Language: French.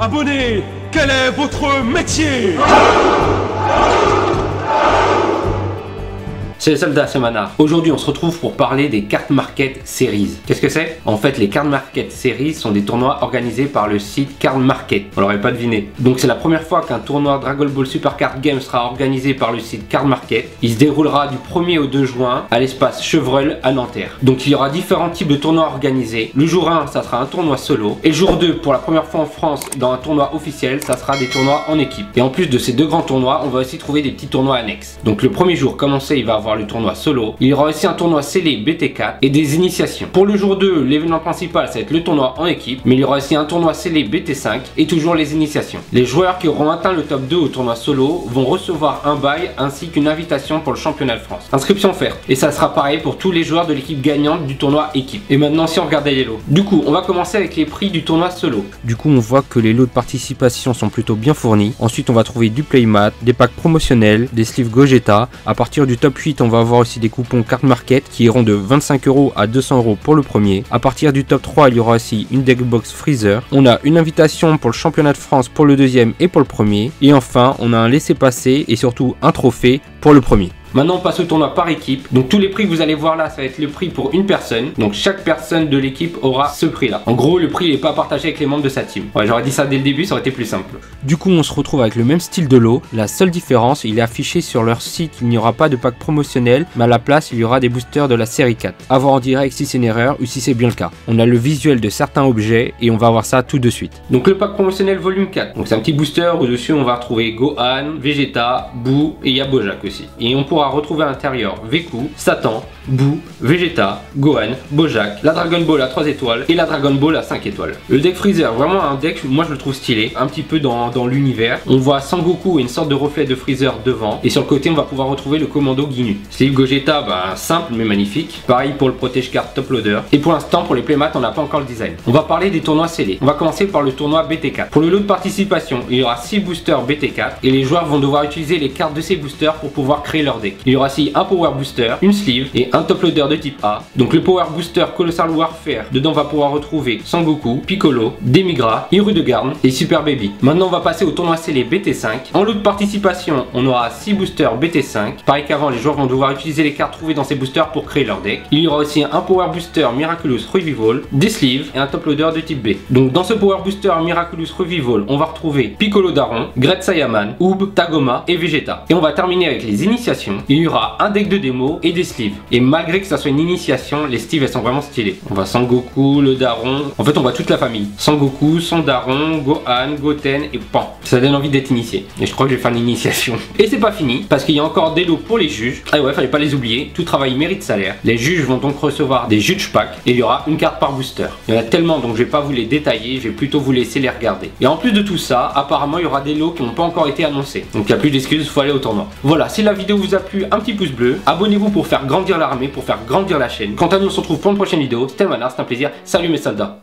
Abonnés, quel est votre métier? C'est les soldats, c'est Manar. Aujourd'hui, on se retrouve pour parler des Card Market Series. Qu'est-ce que c'est? En fait, les Card Market Series sont des tournois organisés par le site Card Market. On l'aurait pas deviné. Donc, c'est la première fois qu'un tournoi Dragon Ball Super Card Game sera organisé par le site Card Market. Il se déroulera du 1er au 2 juin à l'espace Chevreul à Nanterre. Donc, il y aura différents types de tournois organisés. Le jour 1, ça sera un tournoi solo. Et le jour 2, pour la première fois en France, dans un tournoi officiel, ça sera des tournois en équipe. Et en plus de ces deux grands tournois, on va aussi trouver des petits tournois annexes. Donc, le premier jour, comme on sait, il va avoir le tournoi solo. Il y aura aussi un tournoi scellé BT4 et des initiations. Pour le jour 2, l'événement principal, ça va être le tournoi en équipe, mais il y aura aussi un tournoi scellé BT5 et toujours les initiations. Les joueurs qui auront atteint le top 2 au tournoi solo vont recevoir un bail ainsi qu'une invitation pour le championnat de France. Inscription offerte. Et ça sera pareil pour tous les joueurs de l'équipe gagnante du tournoi équipe. Et maintenant, si on regarde les lots. Du coup, on va commencer avec les prix du tournoi solo. Du coup, on voit que les lots de participation sont plutôt bien fournis. Ensuite, on va trouver du playmat, des packs promotionnels, des sleeves Gogeta. À partir du top 8, on va avoir aussi des coupons Card Market qui iront de 25 € à 200 € pour le premier. À partir du top 3, il y aura aussi une deckbox Freezer. On a une invitation pour le championnat de France pour le deuxième et pour le premier. Et enfin, on a un laissez-passer et surtout un trophée pour le premier. Maintenant on passe au tournoi par équipe. Donc tous les prix que vous allez voir là, ça va être le prix pour une personne. Donc chaque personne de l'équipe aura ce prix là. En gros le prix n'est pas partagé avec les membres de sa team. Ouais, j'aurais dit ça dès le début, ça aurait été plus simple. Du coup on se retrouve avec le même style de lot. La seule différence, il est affiché sur leur site qu'il n'y aura pas de pack promotionnel, mais à la place il y aura des boosters de la série 4. À voir en direct si c'est une erreur ou si c'est bien le cas. On a le visuel de certains objets et on va voir ça tout de suite. Donc le pack promotionnel volume 4. Donc c'est un petit booster où dessus on va retrouver Gohan, Vegeta, Boo et il y a Bojack aussi. Et on pourra retrouver à l'intérieur Veku, Satan, Boo, Vegeta, Gohan, Bojack, la Dragon Ball à 3 étoiles et la Dragon Ball à 5 étoiles. Le deck Freezer, vraiment un deck, moi je le trouve stylé, un petit peu dans l'univers. On voit Sangoku et une sorte de reflet de Freezer devant. Et sur le côté, on va pouvoir retrouver le commando Ginyu. Sleeve Gogeta, simple mais magnifique. Pareil pour le protège card top loader. Et pour l'instant, pour les playmats, on n'a pas encore le design. On va parler des tournois scellés. On va commencer par le tournoi BT4. Pour le lot de participation, il y aura 6 boosters BT4 et les joueurs vont devoir utiliser les cartes de ces boosters pour pouvoir créer leur deck. Il y aura aussi un Power Booster, une sleeve et un top loader de type A. Donc le Power Booster Colossal Warfare, dedans on va pouvoir retrouver Sangoku, Piccolo, Demigra, Hirudegarn et Super Baby. Maintenant on va passer au tournoi scellé BT5. En lot de participation, on aura 6 boosters BT5. Pareil qu'avant, les joueurs vont devoir utiliser les cartes trouvées dans ces boosters pour créer leur deck. Il y aura aussi un Power Booster Miraculous Revival, des sleeves et un top loader de type B. Donc dans ce Power Booster Miraculous Revival, on va retrouver Piccolo Daron, Great Saiyaman, Oob, Tagoma et Vegeta. Et on va terminer avec les initiations. Il y aura un deck de démo et des sleeves. Et malgré que ça soit une initiation, les sleeves elles sont vraiment stylées. On voit Sangoku, le Daron. En fait on voit toute la famille. Sangoku, son Daron, Gohan, Goten et Pan. Ça donne envie d'être initié. Et je crois que je vais faire l'initiation. Et c'est pas fini parce qu'il y a encore des lots pour les juges. Ah ouais, fallait pas les oublier. Tout travail mérite salaire. Les juges vont donc recevoir des juge packs et il y aura une carte par booster. Il y en a tellement donc je vais pas vous les détailler. Je vais plutôt vous laisser les regarder. Et en plus de tout ça, apparemment il y aura des lots qui n'ont pas encore été annoncés. Donc il n'y a plus d'excuses, il faut aller au tournoi. Voilà, si la vidéo vous a plu, un petit pouce bleu. Abonnez-vous pour faire grandir l'armée, pour faire grandir la chaîne. Quant à nous, on se retrouve pour une prochaine vidéo. C'était Manar, c'est un plaisir. Salut mes soldats.